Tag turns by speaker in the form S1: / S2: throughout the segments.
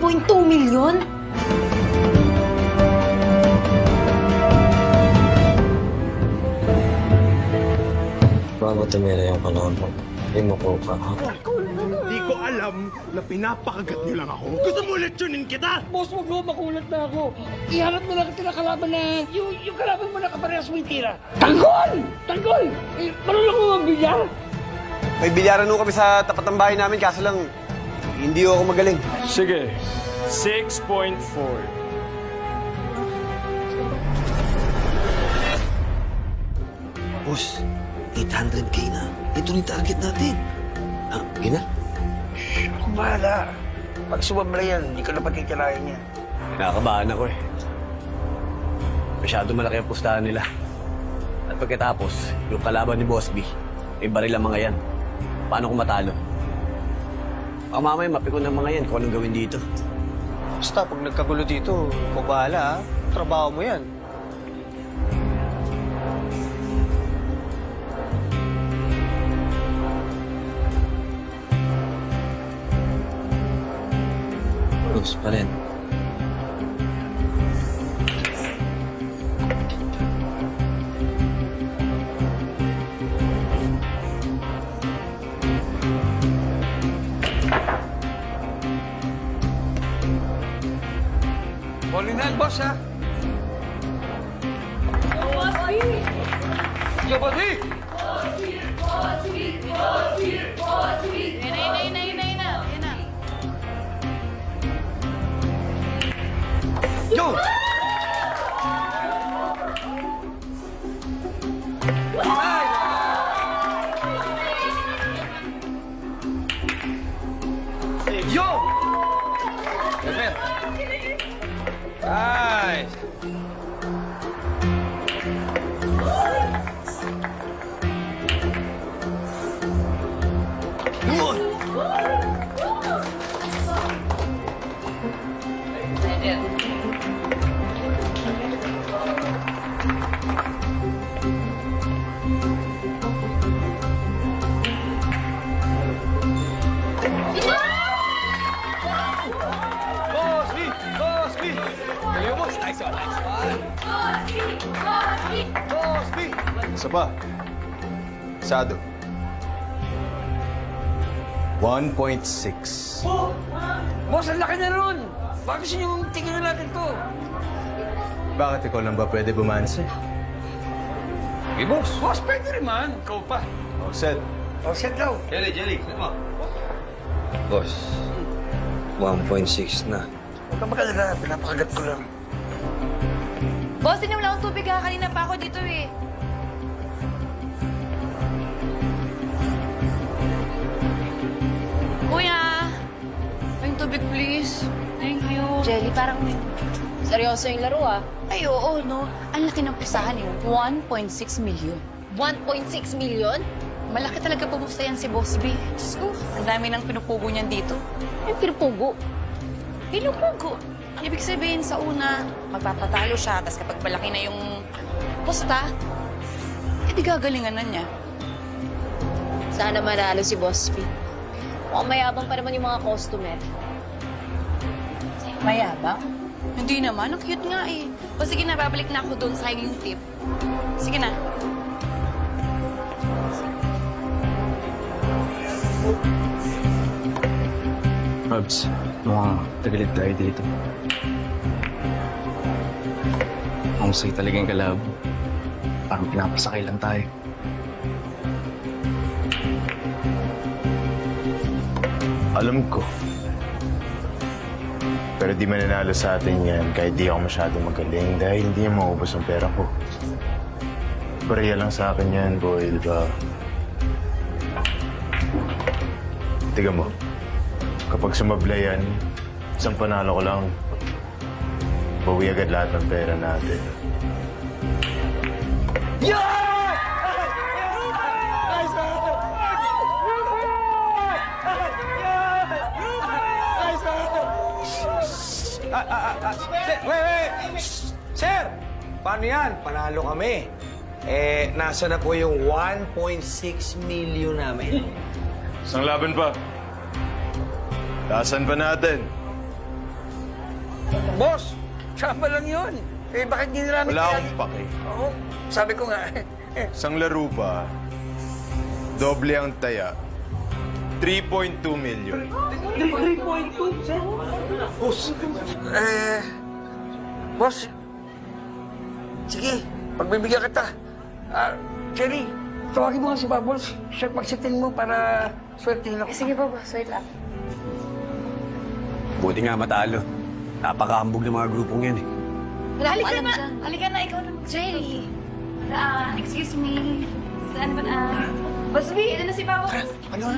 S1: 1.2 million?
S2: Bago tumira yung kalaban, may makuha ka.
S3: Hindi ko alam na pinapakagat niyo lang ako. Gusto mo lechonin kita?
S4: Boss, wag mo, makulat na ako. Iharap mo lang kita kalaban na yung kalaban mo na kaparehas mo yung tira. Tanggol! Tanggol! Marunong mo magbilyar?
S5: May bilyaran ho kami sa tapat ng bahay namin, kaso lang, hindi ho ako magaling.
S6: Sige, 6.4.
S2: Boss, 800K na. Ito yung target natin. Ah, gina?
S4: Kung bahala. Pag sumabla yan, hindi ko na pagkikalain yan.
S5: Nakakabahan ako eh. Masyado malaki ang pustahan nila. At pagkatapos, yung kalaban ni Boss B, may baril ang mga yan. Paano kung matalo? Baka mamaya mapikon ng mga yan kung anong gawin dito.
S7: Basta, pag nagkagulo dito, kung bahala, ha? Trabaho mo yan.
S2: Boss, pa rin.
S4: Polinan, boss, ha? Yo, boss B! Yo! Yo! Yes, Nice! Boss B! Boss B! Galing mo, boss. Nice one, nice one. Boss B!
S3: Isa pa. Sado. 1.6.
S4: Boss, ang laki na ron! Bakit gusto niyong tingnan natin to?
S3: Bakit ikaw lang ba pwede bumanse?
S4: Eh, boss. Boss, pwede rin man. Ikaw pa.
S3: O, set.
S4: O, set daw.
S5: Jelly, set mo.
S2: Boss, 1.6 na.
S4: Huwag ka makalala. Pinapakagat ko lang.
S1: Boss, inom lang ang tubig ha. Kanina pa ako dito eh. Kuya! Yung tubig, please. Thank you. Jelly, parang seryoso yung laro ah. Ay, oo, no? Ang laki ng pusahan eh. 1.6 million. 1.6 million? Malaki talaga pumusta yan si Boss B. Diyos ko, ang dami ng pinupugo niyan dito. Yung pinupugo? Pinupugo? Ibig sabihin sa una, magpapatalo siya, tapos kapag malaki na yung pusta, edi gagalingan na niya.
S8: Sana manalo si Boss P. Mukhang mayabang pa naman yung mga customer.
S1: Mayabang? Hindi naman, ang cute nga eh. O sige na, babalik na ako doon sa yung tip. Sige na.
S6: Robs, mukhang tagalit tayo dito. Ang say talagang kalabo. Parang pinapasakay lang tayo.
S3: Alam ko. Pero di mananalo sa atin yan kahit di ako masyadong magaling dahil hindi niya maubos ang pera ko. Pareha lang sa akin yan, boy, di ba? Tiga mo, kapag sumabla yan, isang panalo ko lang, bawi agad lahat ng pera natin.
S7: Wait! Sir! Paano yan? Panalo kami. Eh, nasa na po yung 1.6 million namin?
S3: Isang laban pa. Taasan pa natin.
S4: Boss, sama lang yun. Eh, bakit hindi namin
S3: Wala
S4: kaya-
S3: akong pake.
S4: Oo, sabi ko nga.
S3: Isang laro pa, doble ang taya. 3.2 million.
S4: 3.2, sir. Boss. Sige, pagbibigyan kita. Cherry, tawagin mo nga si Bubbles. Siya pagsitin mo para swertihin ako.
S1: Sige po, boss. Wait lang.
S5: Buti nga matalo. Napakahambog ng mga grupong yan eh.
S1: Halika na.
S8: Halika na, ikaw na
S1: Jerry. Excuse me. Saan ba na? Boss B, ito na si Papa.
S4: Ano?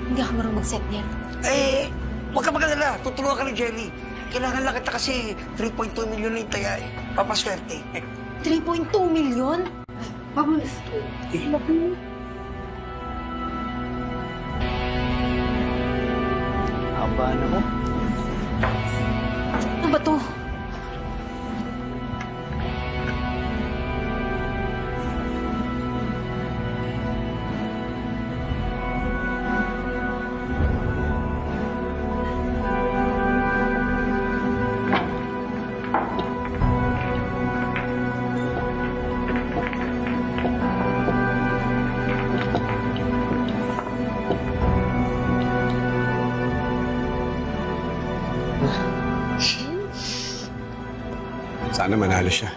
S8: Hindi ako marunong mag-set niyan.
S4: Eh, huwag ka magalala. Tutulungan ka ni Jelly. Kailangan lang kita kasi 3.2 million na yung taya eh. Papaswerte.
S8: 3.2 million?
S1: Bubbles.
S7: Haba na mo.
S8: Ano ba to?
S5: Sana manalo siya.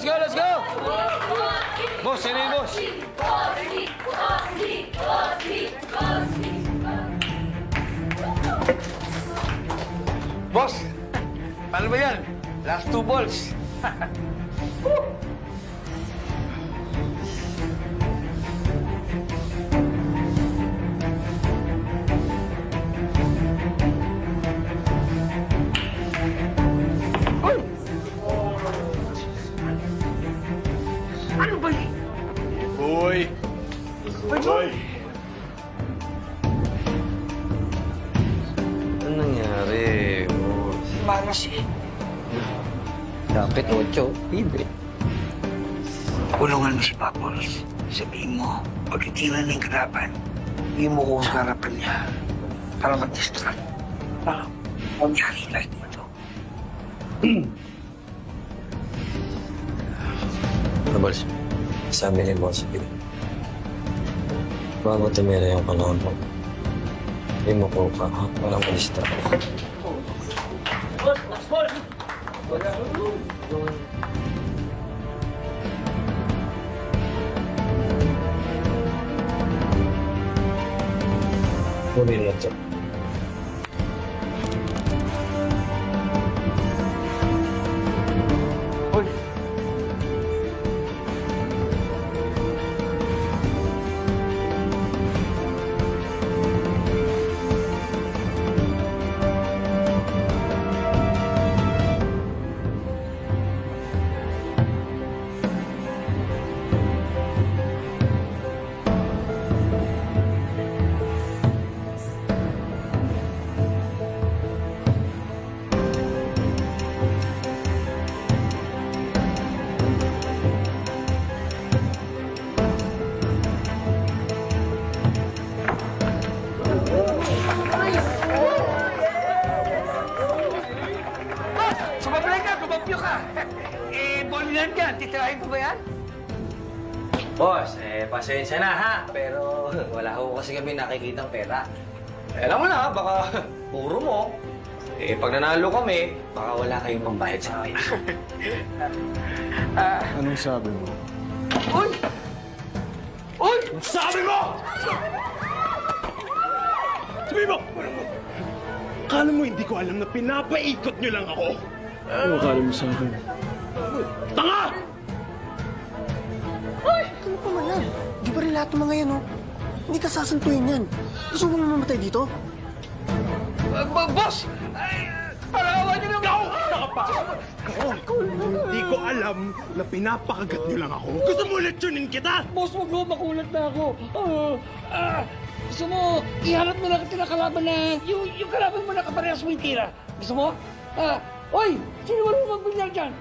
S7: Let's go! Boss, sino yung boss?
S4: Boss, paano ba yan? Last 2 balls. Ano ba yun?
S3: Uy! Uy!
S2: Ano nangyari?
S4: Malas eh.
S2: Dapat 8. Libre.
S4: Kulungan mo si Bubbles. Sabihin mo, pag itira na yung kalaban, hindi mo ko sa harapan niya para mag-distract. Para mag-highlight mo to.
S2: Bubbles, sabi ni Boss B. Bago tumira yung kalaban, hindi mo ko pa, walang distract. Bumili ito.
S4: Sumablay ka, kumapyo ka. Ball yan yan. Titirahin ko ba yan?
S7: Boss, pasensya na ha. Pero wala ko kasi kami nakikitang pera. Alam mo na, baka puro mo. Pag nanalo kami, baka wala kayong pambayad sa akin.
S3: Anong sabi mo?
S4: Uy! Uy!
S9: Sabi mo! Sabi mo! Akala mo hindi ko alam na pinapaikot niyo lang ako? Ano akala mo sa akin? Tanga!
S10: Ano pa man yan? Di ba rin lahat ng mga yan, oh? Hindi ka sasantuin yan. Gusto mo mamatay dito?
S9: Boss! Parawan niyo lang ako! Hindi ko alam na pinapakagat niyo lang ako. Gusto mo lechonin kita?
S4: Boss, wag mo, makulat na ako. Gusto mo, iharap mo lang kita kalaban na, yung kalaban mo na kaparehas mo yung tira. Gusto mo? Oy, sino ba naman magbinyar dyan?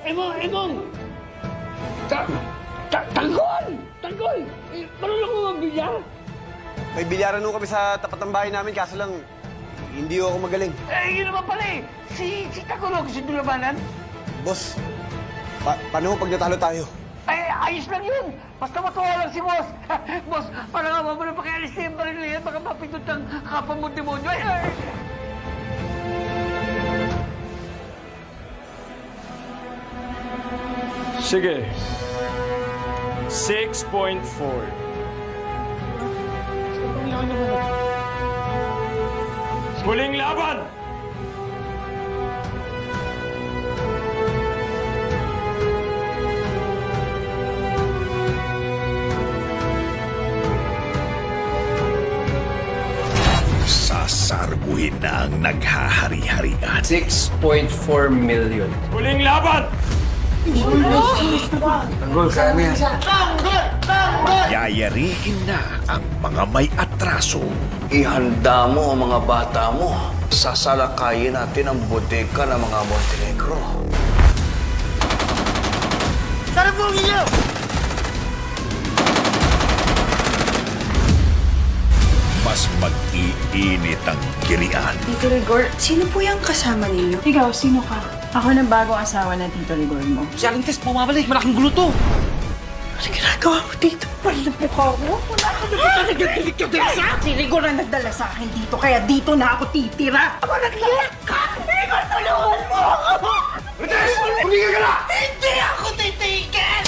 S4: Emong! Tanggol! Tanggol! Marunong mo magbinyar?
S5: May bilyaran nung kami sa tapat ng bahay namin, kaso lang, hindi ako magaling.
S4: Yun naman pala eh. Si Tanggol gusto dulabanan?
S5: Boss, paano pag natalo tayo?
S4: Ayos lang yun. Basta matuwa lang si boss. Boss, parang nga mo na pakialis na yung baril na yan. Baka mapindot ang kapwa mo demonyo.
S9: Sige. 6.4. Huling laban!
S11: Sasarbuhin na ang naghahari-harian.
S6: 6.4 million.
S9: Huling laban!
S11: Yayariin na ang mga may atraso.
S7: Ihanda mo ang mga bata mo. Sasalakayin natin ang bodega ng mga Montenegro.
S11: Mas mag-iinit ang kirian.
S10: Tito Rigor, sino po yung kasama ninyo?
S12: Ikaw, sino ka? Ako na bagong asawa ng Tito Rigor mo.
S4: Si Aling Tess, bumabalik. Malaking gulo to.
S10: Ano ginagawa mo dito? Palang mukha mo? Wala ka na nagagalit ka din sa?
S12: Si Rigor ang nagdala sa akin dito, kaya dito na ako titira.
S10: Ako naglalak ka! Rigor, tulungan mo ako!
S9: Huminga ka na!
S10: Hindi ako titigil!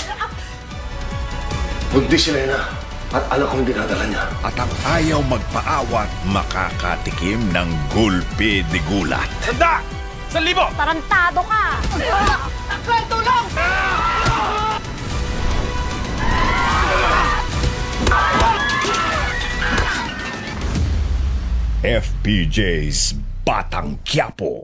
S9: Buntis si Lena at alam kong dinadala niya.
S11: At ang ayaw magpaawat makakatikim ng gulpi de gulat.
S9: Sanda! 1,000!
S8: Tarantado ka!
S10: Tulong!
S11: FPJ's Batang Quiapo.